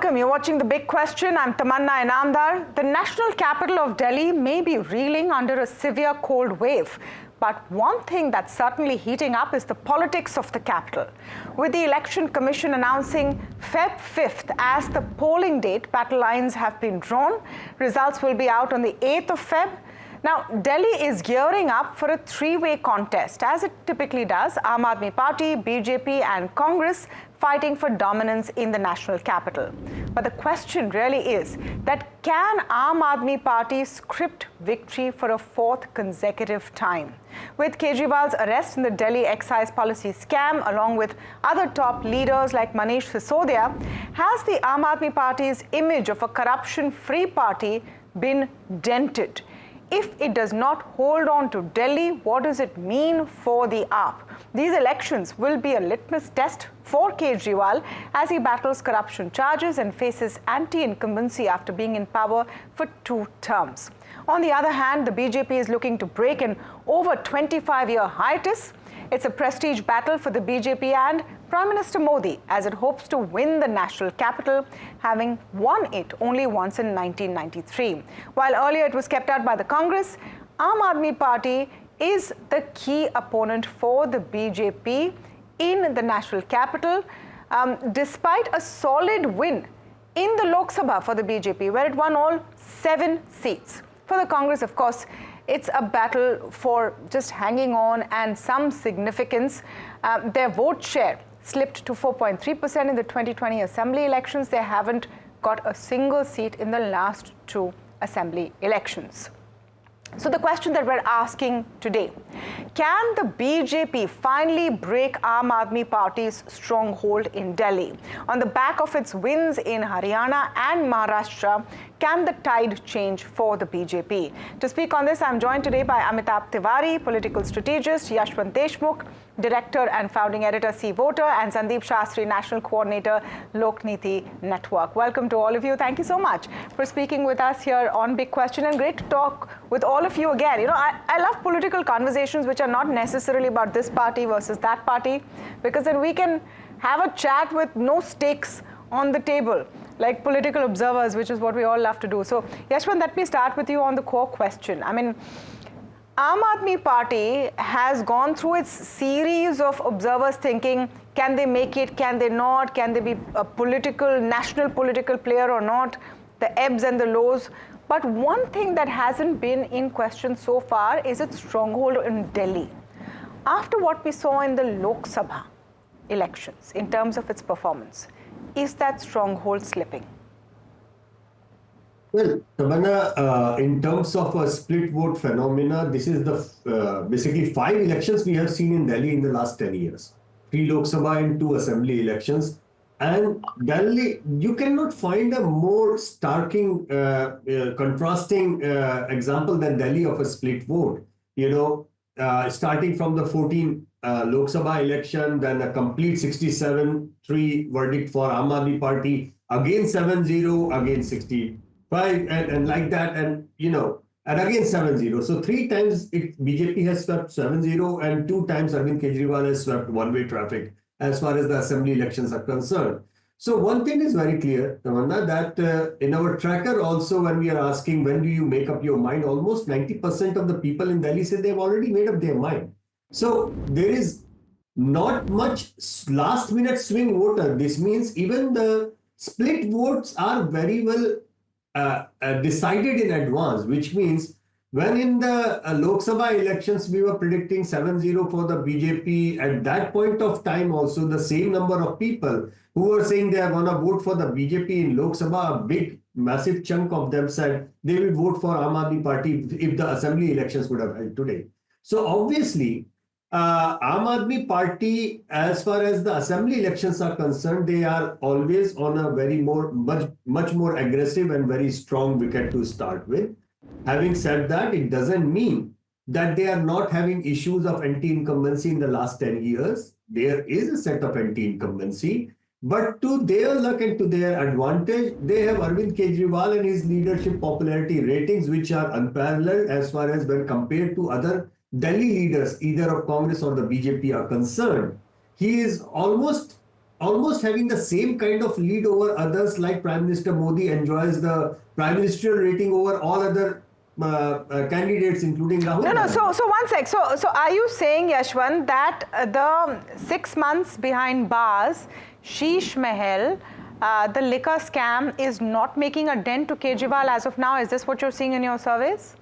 welcome. You're watching The Big Question. I'm Tamanna Inamdar. The national capital of Delhi may be reeling under a severe cold wave. But one thing that's certainly heating up is the politics of the capital. With the Election Commission announcing Feb 5th as the polling date, battle lines have been drawn. Results will be out on the 8th of Feb. Now, Delhi is gearing up for a three-way contest, as it typically does. Aam Aadmi Party, BJP and Congress fighting for dominance in the national capital. But the question really is that can Aam Aadmi Party script victory for a fourth consecutive time? With Kejriwal's arrest in the Delhi excise policy scam, along with other top leaders like Manish Sisodia, has the Aam Aadmi Party's image of a corruption-free party been dented? If it does not hold on to Delhi, what does it mean for the AAP? These elections will be a litmus test for Kejriwal as he battles corruption charges and faces anti-incumbency after being in power for 2 terms. On the other hand, the BJP is looking to break an over 25-year hiatus. It's a prestige battle for the BJP and Prime Minister Modi as it hopes to win the national capital, having won it only once in 1993. While earlier it was kept out by the Congress, Aam Aadmi Party is the key opponent for the BJP in the national capital, despite a solid win in the Lok Sabha for the BJP, where it won all 7 seats. For the Congress, of course, it's a battle for just hanging on and some significance. Their vote share slipped to 4.3% in the 2020 assembly elections. They haven't got a single seat in the last 2 assembly elections. So the question that we're asking today, can the BJP finally break Aam Aadmi Party's stronghold in Delhi? On the back of its wins in Haryana and Maharashtra, can the tide change for the BJP? To speak on this, I'm joined today by Amitabh Tiwari, political strategist, Yashwant Deshmukh, director and founding editor, C Voter, and Sandeep Shastri, national coordinator, Lokniti Network. Welcome to all of you. Thank you so much for speaking with us here on Big Question, and great to talk with all of you again. You know, I love political conversations which are not necessarily about this party versus that party, because then we can have a chat with no stakes on the table, like political observers, which is what we all love to do. So, Yashwant, let me start with you on the core question. I mean, Aam Aadmi Party has gone through its series of observers thinking, can they make it, can they not, can they be a national political player or not, the ebbs and the lows. But one thing that hasn't been in question so far is its stronghold in Delhi. After what we saw in the Lok Sabha elections in terms of its performance, is that stronghold slipping? Well, Tamanna, in terms of a split vote phenomena, this is the basically 5 elections we have seen in Delhi in the last 10 years. 3 Lok Sabha and 2 assembly elections. And Delhi, you cannot find a more starking, contrasting example than Delhi of a split vote. You know, starting from the 14 Lok Sabha election, then a complete 67-3 verdict for Aam Aadmi Party, again 7-0, again 65, and like that, and you know, and again 7-0. So 3 times BJP has swept 7-0, and 2 times Arvind Kejriwal has swept one-way traffic as far as the assembly elections are concerned. So one thing is very clear, Tamanna, that in our tracker also, when we are asking when do you make up your mind, almost 90% of the people in Delhi say they've already made up their mind. So there is not much last minute swing voter. This means even the split votes are very well decided in advance, which means when in the Lok Sabha elections, we were predicting 7-0 for the BJP. At that point of time, also the same number of people who were saying they are going to vote for the BJP in Lok Sabha, a big, massive chunk of them said they will vote for Aam Aadmi Party if the assembly elections would have held today. So obviously, Aam Aadmi Party, as far as the assembly elections are concerned, they are always on a much more aggressive and very strong wicket to start with. Having said that, it doesn't mean that they are not having issues of anti-incumbency in the last 10 years. There is a set of anti-incumbency, but to their luck and to their advantage, they have Arvind Kejriwal and his leadership popularity ratings, which are unparalleled as far as when compared to other Delhi leaders, either of Congress or the BJP, are concerned. He is almost almost having the same kind of lead over others, like Prime Minister Modi enjoys the prime ministerial rating over all other candidates, including Rahul No, no. Gandhi. So one sec. So are you saying, Yashwant, that the 6 months behind bars, Sheesh Mahal, the liquor scam is not making a dent to Kejriwal as of now? Is this what you're seeing in your surveys?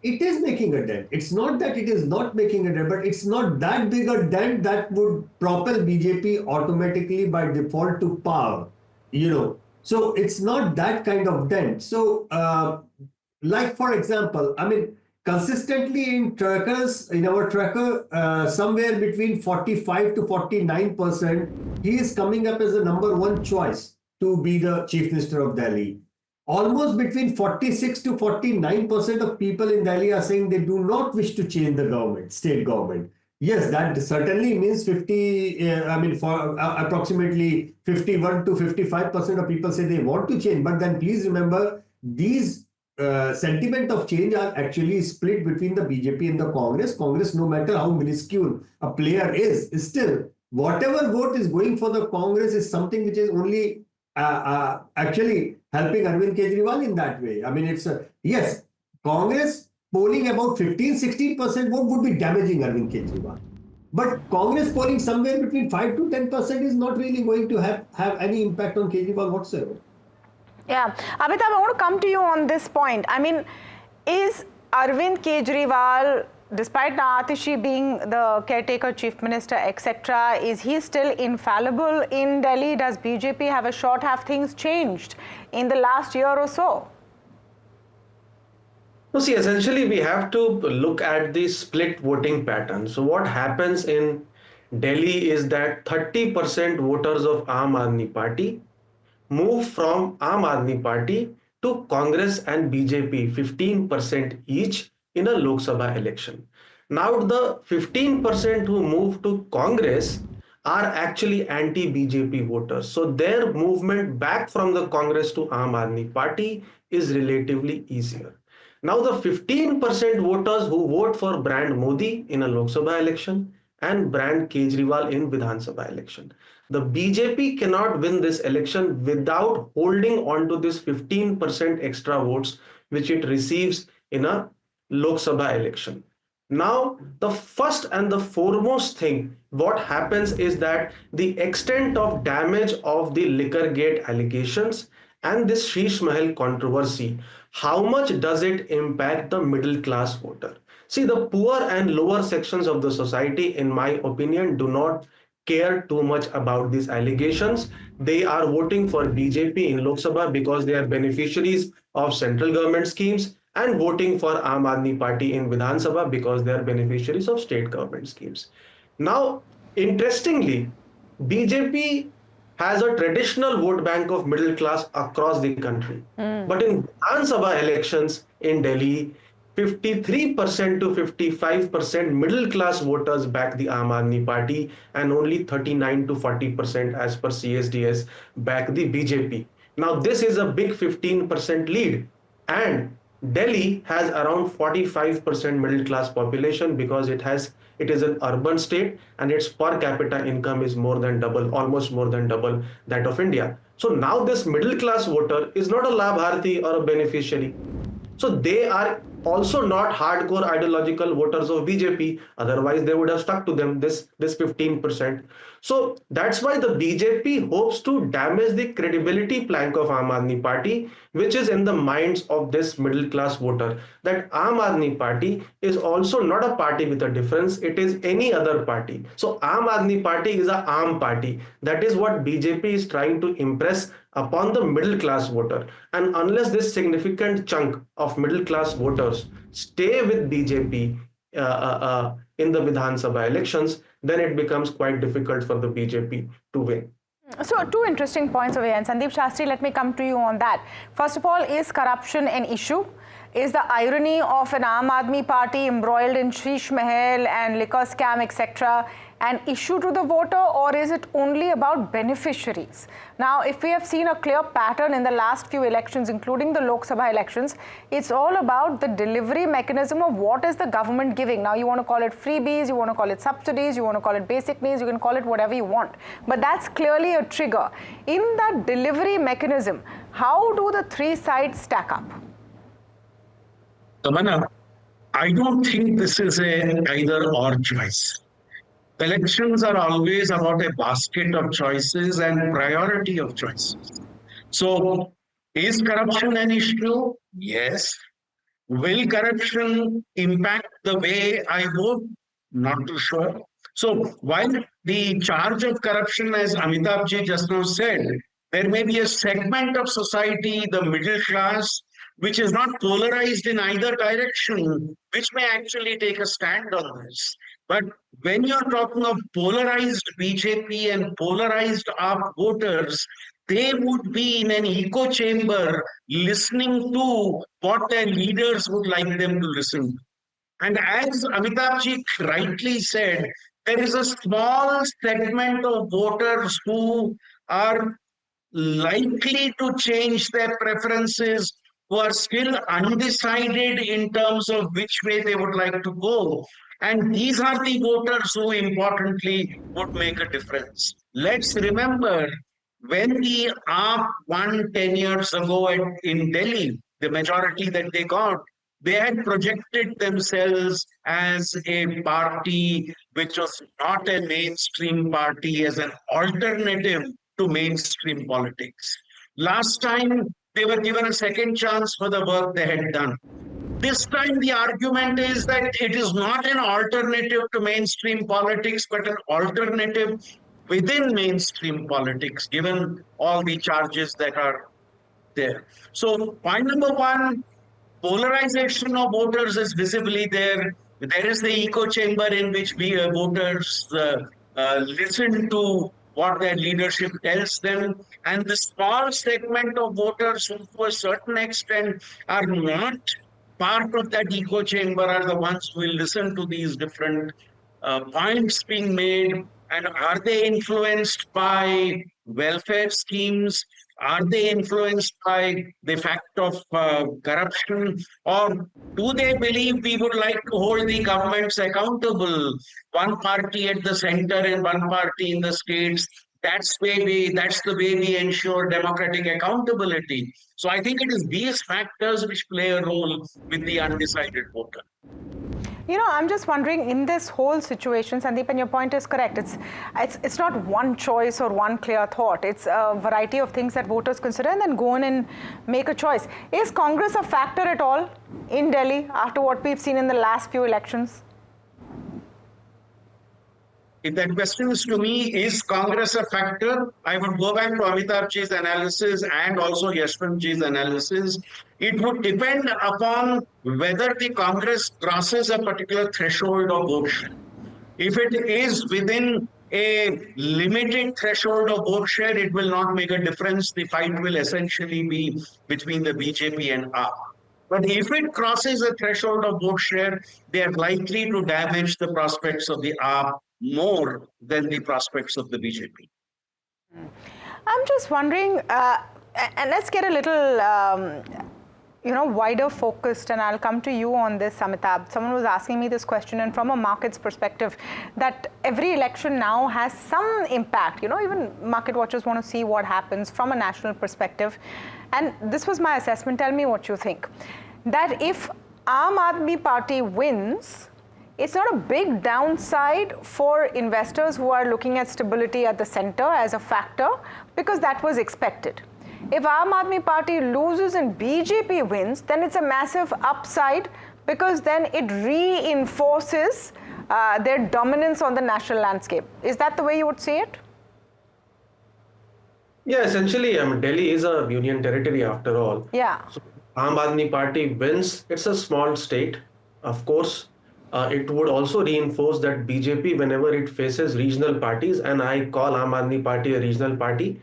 It is making a dent. It's not that it is not making a dent, but it's not that big a dent that would propel BJP automatically by default to power, you know. So it's not that kind of dent. So, like for example, I mean, consistently in trackers, in our tracker, somewhere between 45 to 49%, he is coming up as the #1 choice to be the Chief Minister of Delhi. Almost between 46 to 49% of people in Delhi are saying they do not wish to change the government, state government. Yes, that certainly means 50, I mean, for approximately 51 to 55% of people say they want to change. But then please remember, these sentiment of change are actually split between the BJP and the Congress. Congress, no matter how minuscule a player is still, whatever vote is going for the Congress is something which is only actually helping Arvind Kejriwal in that way. I mean, it's yes, Congress polling about 15-16% vote would be damaging Arvind Kejriwal. But Congress polling somewhere between 5 to 10% is not really going to have any impact on Kejriwal whatsoever. Yeah, Amitabh, I want to come to you on this point. I mean, is Arvind Kejriwal, despite Atishi being the caretaker chief minister, etc., is he still infallible in Delhi? Does BJP have a shot? Have things changed in the last year or so? No, see, essentially we have to look at the split voting pattern. So what happens in Delhi is that 30% voters of Aam Aadmi Party move from Aam Aadmi Party to Congress and BJP, 15% each in a Lok Sabha election. Now the 15% who move to Congress are actually anti-BJP voters. So their movement back from the Congress to Aam Aadmi Party is relatively easier. Now the 15% voters who vote for brand Modi in a Lok Sabha election and brand Kejriwal in Vidhan Sabha election. The BJP cannot win this election without holding on to this 15% extra votes which it receives in a Lok Sabha election. Now, the first and the foremost thing, what happens is that the extent of damage of the Liquorgate allegations and this Sheesh Mahal controversy, how much does it impact the middle class voter? See, the poor and lower sections of the society, in my opinion, do not care too much about these allegations. They are voting for BJP in Lok Sabha because they are beneficiaries of central government schemes and voting for Aam Aadmi Party in Vidhan Sabha because they are beneficiaries of state government schemes. Now, interestingly, BJP has a traditional vote bank of middle class across the country. But in Vidhan Sabha elections in Delhi, 53% to 55% middle class voters back the Aam Aadmi Party and only 39 to 40% as per CSDS back the BJP. Now this is a big 15% lead, and Delhi has around 45% middle class population because it is an urban state and its per capita income is more than double, almost more than double that of India. So now this middle class voter is not a Labharti or a beneficiary. So they are also not hardcore ideological voters of BJP. Otherwise, they would have stuck to them this 15%. So that's why the BJP hopes to damage the credibility plank of Aam Aadmi Party, which is in the minds of this middle class voter. That Aam Aadmi Party is also not a party with a difference. It is any other party. So Aam Aadmi Party is a Aam party. That is what BJP is trying to impress upon the middle class voter. And unless this significant chunk of middle class voters stay with BJP in the Vidhan Sabha elections, then it becomes quite difficult for the BJP to win. So two interesting points over here, and Sandeep Shastri, let me come to you on that. First of all, is corruption an issue is the irony of an Aam Aadmi party embroiled in Sheesh Mahal and liquor scam, etc., an issue to the voter, or is it only about beneficiaries? Now, if we have seen a clear pattern in the last few elections, including the Lok Sabha elections, it's all about the delivery mechanism of what is the government giving. Now, you want to call it freebies, you want to call it subsidies, you want to call it basic needs, you can call it whatever you want. But that's clearly a trigger. In that delivery mechanism, how do the three sides stack up? Tamanna, I don't think this is a either or choice. Elections are always about a basket of choices and priority of choices. So, is corruption an issue? Yes. Will corruption impact the way I vote? Not too sure. So, while the charge of corruption, as Amitabh ji just now said, there may be a segment of society, the middle class, which is not polarized in either direction, which may actually take a stand on this. But when you're talking of polarized BJP and polarized AAP voters, they would be in an echo chamber listening to what their leaders would like them to listen to. And as Amitabh ji rightly said, there is a small segment of voters who are likely to change their preferences, who are still undecided in terms of which way they would like to go. And these are the voters who importantly would make a difference. Let's remember when the AAP won 10 years ago in Delhi, the majority that they got, they had projected themselves as a party which was not a mainstream party, as an alternative to mainstream politics. Last time, they were given a second chance for the work they had done. This time, the argument is that it is not an alternative to mainstream politics, but an alternative within mainstream politics, given all the charges that are there. So, point number one, polarization of voters is visibly there. There is the echo chamber in which we voters listen to what their leadership tells them, and the small segment of voters who, to a certain extent, are not part of that echo chamber are the ones who will listen to these different points being made. And are they influenced by welfare schemes? Are they influenced by the fact of corruption? Or do they believe we would like to hold the governments accountable? One party at the center and one party in the states. That's the way we ensure democratic accountability. So I think it is these factors which play a role with the undecided voter. You know, I'm just wondering, in this whole situation, Sandeep, and your point is correct, it's not one choice or one clear thought. It's a variety of things that voters consider and then go in and make a choice. Is Congress a factor at all in Delhi after what we've seen in the last few elections? If that question is to me, is Congress a factor? I would go back to Amitabh ji's analysis and also Yashwant ji's analysis. It would depend upon whether the Congress crosses a particular threshold of vote share. If it is within a limited threshold of vote share, it will not make a difference. The fight will essentially be between the BJP and AAP. But if it crosses a threshold of vote share, they are likely to damage the prospects of the AAP more than the prospects of the BJP. I'm just wondering, and let's get a little, wider focused, and I'll come to you on this, Amitabh. Someone was asking me this question, and from a market's perspective, that every election now has some impact. Even market watchers want to see what happens from a national perspective. And this was my assessment. Tell me what you think. That if Aam Aadmi Party wins, it's not a big downside for investors who are looking at stability at the center as a factor, because that was expected. If Aam Aadmi Party loses and BJP wins, then it's a massive upside, because then it reinforces their dominance on the national landscape. Is that the way you would see it? Yeah, essentially, Delhi is a union territory after all. Yeah. So Aam Aadmi Party wins. It's a small state, of course. It would also reinforce that BJP, whenever it faces regional parties, and I call Aam Aadmi Party a regional party,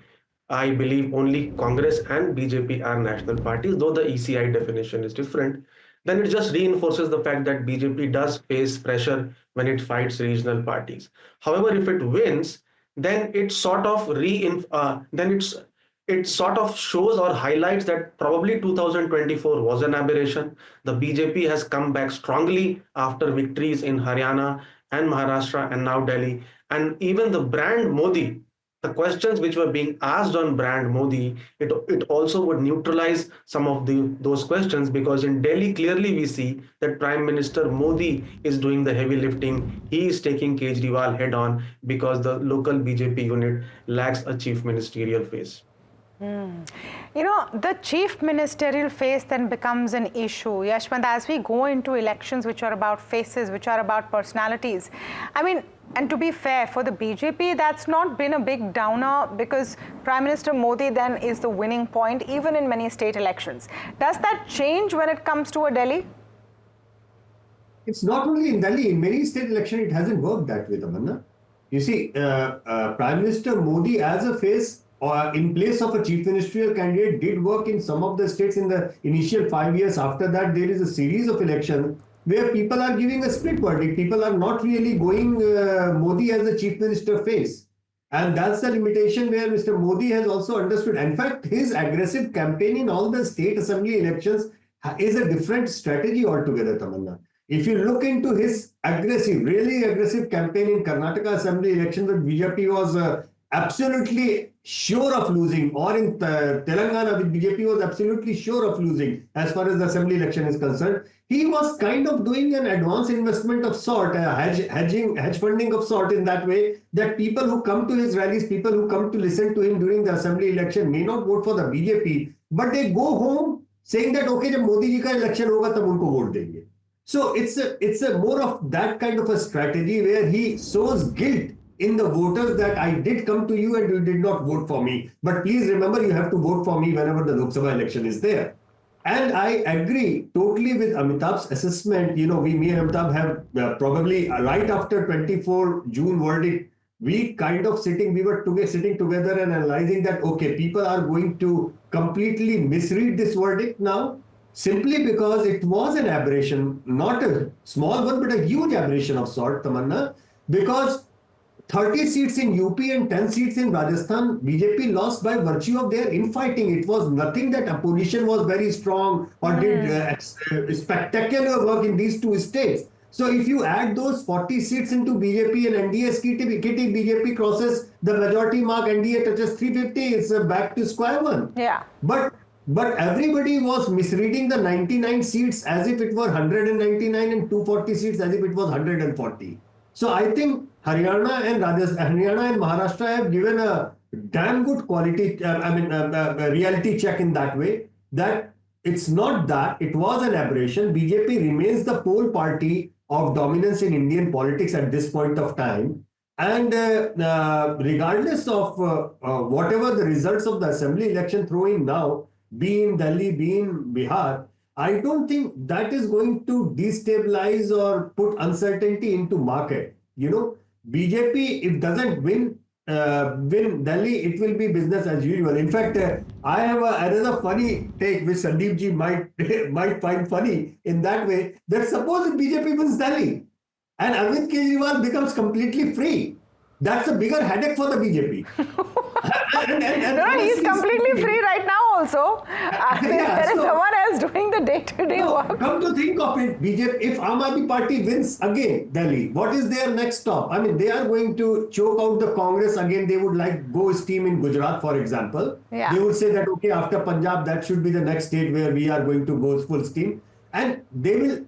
I believe only Congress and BJP are national parties, though the ECI definition is different, then it just reinforces the fact that BJP does face pressure when it fights regional parties. However, if it wins, then it sort of it sort of shows or highlights that probably 2024 was an aberration. The BJP has come back strongly after victories in Haryana and Maharashtra and now Delhi. And even the brand Modi, the questions which were being asked on brand Modi, it also would neutralize some of those questions, because in Delhi clearly we see that Prime Minister Modi is doing the heavy lifting. He is taking Kejriwal head on because the local BJP unit lacks a chief ministerial face. You know, the chief ministerial face then becomes an issue, Yashwant, as we go into elections which are about faces, which are about personalities. I mean, and to be fair, for the BJP, that's not been a big downer, because Prime Minister Modi then is the winning point, even in many state elections. Does that change when it comes to a Delhi? It's not only in Delhi, in many state elections, it hasn't worked that way, Tamanna. You see, Prime Minister Modi as a face or in place of a chief ministerial candidate did work in some of the states in the initial 5 years. After that, there is a series of elections where people are giving a split verdict. People are not really going Modi as a chief minister face. And that's the limitation where Mr. Modi has also understood. In fact, his aggressive campaign in all the state assembly elections is a different strategy altogether, Tamanna. If you look into his aggressive, really aggressive campaign in Karnataka assembly elections, that BJP was absolutely sure of losing, or in Telangana, with BJP was absolutely sure of losing as far as the assembly election is concerned, he was kind of doing an advance investment of sort, a hedge funding of sort, in that way that people who come to his rallies, people who come to listen to him during the assembly election may not vote for the BJP, but they go home saying that, okay, जब मोदी जी का election होगा तब उनको vote देंगे. So it's a more of that kind of a strategy where he sows guilt in the voters that I did come to you and you did not vote for me. But please remember, you have to vote for me whenever the Lok Sabha election is there. And I agree totally with Amitabh's assessment. You know, me and Amitabh have probably right after 24 June verdict, we were sitting together and analyzing that, okay, people are going to completely misread this verdict now, simply because it was an aberration, not a small one, but a huge aberration of sort, Tamanna, because 30 seats in UP and 10 seats in Rajasthan, BJP lost by virtue of their infighting. It was nothing that opposition was very strong or did spectacular work in these two states. So if you add those 40 seats into BJP and NDA kitty, BJP crosses the majority mark, NDA touches 350, it's back to square one. Yeah. But everybody was misreading the 99 seats as if it were 199 and 240 seats as if it was 140. So I think Haryana and Maharashtra have given a damn good quality, reality check in that way, that it's not that, it was an aberration. BJP remains the pole party of dominance in Indian politics at this point of time. And regardless of whatever the results of the assembly election throw in now, be in Delhi, be in Bihar, I don't think that is going to destabilize or put uncertainty into market. You know, BJP, if doesn't win Delhi, it will be business as usual. In fact, I have another funny take which Sandeep ji might find funny in that way, that suppose if BJP wins Delhi and Arvind Kejriwal becomes completely free, that's a bigger headache for the BJP. No, he's completely free right now also. There is someone else doing the day-to-day work. Come to think of it, BJP, if Aam Aadmi Party wins again Delhi, what is their next stop? I mean, they are going to choke out the Congress again. They would like go steam in Gujarat, for example. Yeah. They would say that, okay, after Punjab, that should be the next state where we are going to go full steam. And they will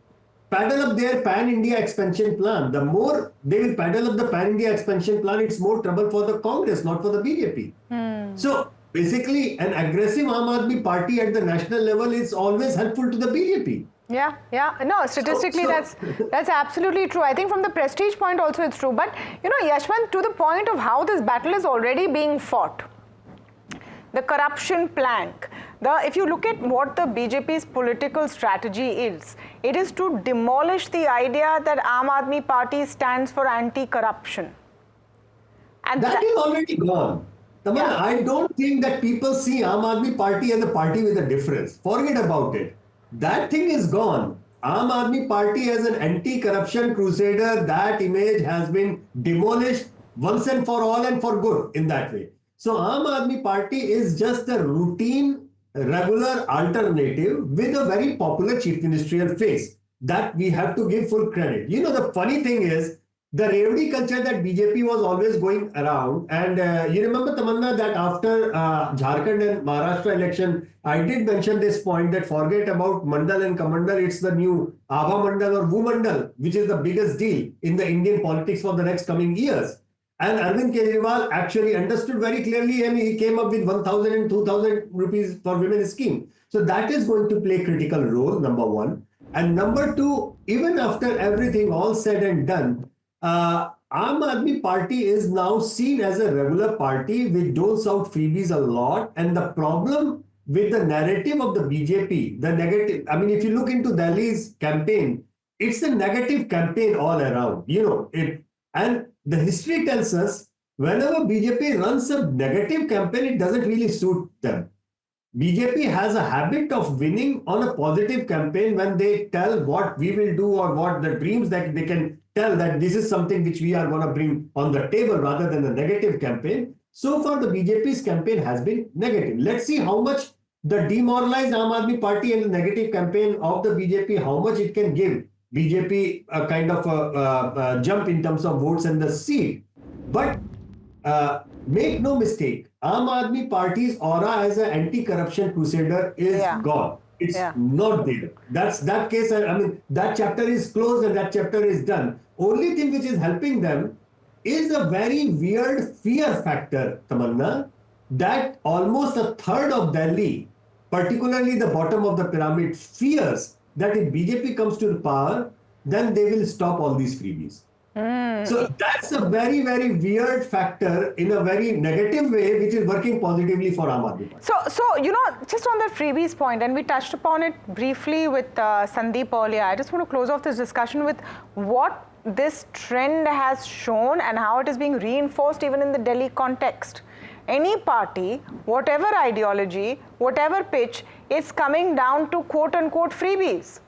paddle up their pan-India expansion plan. The more they will paddle up the pan-India expansion plan, it's more trouble for the Congress, not for the BJP. So basically, an aggressive Aam Aadmi Party at the national level is always helpful to the BJP. Yeah. No, statistically, that's absolutely true. I think from the prestige point also it's true. But, you know, Yashwant, to the point of how this battle is already being fought, the corruption plank, if you look at what the BJP's political strategy is, it is to demolish the idea that Aam Aadmi Party stands for anti-corruption. And that is already gone. Tamanna, I don't think that people see Aam Aadmi Party as a party with a difference. Forget about it. That thing is gone. Aam Aadmi Party as an anti-corruption crusader, that image has been demolished once and for all and for good in that way. So Aam Aadmi Party is just a routine, regular alternative with a very popular chief ministerial face. That we have to give full credit. You know, the funny thing is, the Revdi culture that BJP was always going around, and you remember, Tamanna, that after Jharkhand and Maharashtra election, I did mention this point that forget about Mandal and Kamandal, it's the new Abha Mandal or Vu Mandal, which is the biggest deal in the Indian politics for the next coming years. And Arvind Kejriwal actually understood very clearly, and he came up with 1,000 and 2,000 rupees for women scheme. So that is going to play a critical role, number one. And number two, even after everything all said and done, Aam Aadmi Party is now seen as a regular party which doles out freebies a lot. And the problem with the narrative of the BJP, the negative, I mean, if you look into Delhi's campaign, it's a negative campaign all around, you know, and the history tells us whenever BJP runs a negative campaign, it doesn't really suit them. BJP has a habit of winning on a positive campaign when they tell what we will do or what the dreams that they can tell that this is something which we are going to bring on the table rather than a negative campaign. So far, the BJP's campaign has been negative. Let's see how much the demoralized Aam Aadmi Party and the negative campaign of the BJP, how much it can give BJP a kind of a jump in terms of votes and the seat. But make no mistake, Aam Aadmi Party's aura as an anti-corruption crusader is gone. It's not there. That's that case. I mean, that chapter is closed and that chapter is done. Only thing which is helping them is a very weird fear factor, Tamanna, that almost a third of Delhi, particularly the bottom of the pyramid, fears that if BJP comes to the power, then they will stop all these freebies. So that's a very, very weird factor in a very negative way, which is working positively for Aam Aadmi Party. So you know, just on that freebies point, and we touched upon it briefly with Sandeep earlier, I just want to close off this discussion with what this trend has shown and how it is being reinforced even in the Delhi context. Any party, whatever ideology, whatever pitch, it's coming down to quote-unquote freebies.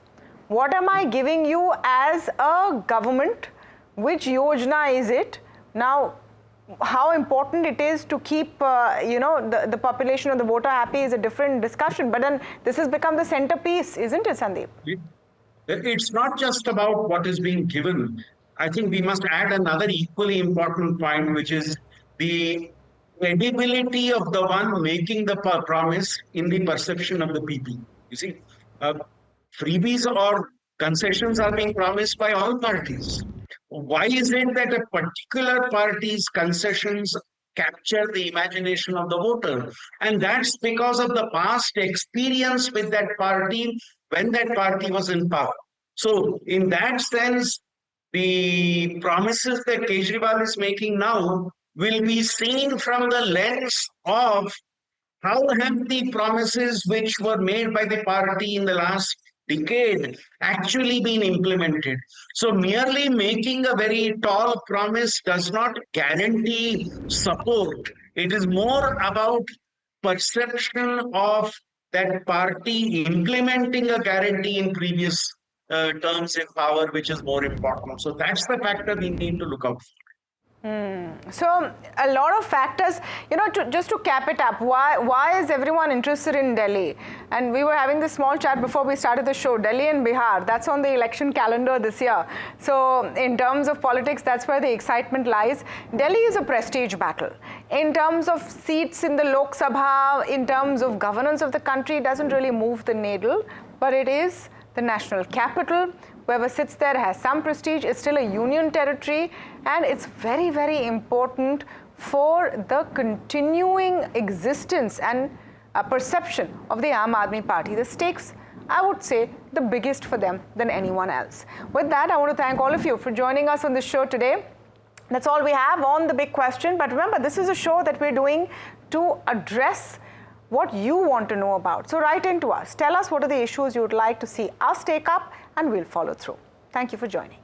What am I giving you as a government? Which yojana is it? Now, how important it is to keep, you know, the population or the voter happy is a different discussion. But then this has become the centerpiece, isn't it, Sandeep? It's not just about what is being given. I think we must add another equally important point, which is the credibility of the one making the promise in the perception of the people. You see, freebies or concessions are being promised by all parties. Why is it that a particular party's concessions capture the imagination of the voter? And that's because of the past experience with that party when that party was in power. So in that sense, the promises that Kejriwal is making now will be seen from the lens of how have the promises which were made by the party in the last decade actually been implemented. So merely making a very tall promise does not guarantee support. It is more about perception of that party implementing a guarantee in previous terms in power, which is more important. So that's the factor we need to look out for. So a lot of factors, you know, just to cap it up, why is everyone interested in Delhi? And we were having this small chat before we started the show. Delhi and Bihar, that's on the election calendar this year. So in terms of politics, that's where the excitement lies. Delhi is a prestige battle. In terms of seats in the Lok Sabha, in terms of governance of the country, it doesn't really move the needle, but it is the national capital. Whoever sits there has some prestige. It's still a union territory, and it's very, very important for the continuing existence and perception of the Aam Aadmi Party. The stakes, I would say, the biggest for them than anyone else. With that, I want to thank all of you for joining us on this show today. That's all we have on The Big Question. But remember, this is a show that we're doing to address what you want to know about. So write in to us. Tell us what are the issues you would like to see us take up, and we'll follow through. Thank you for joining.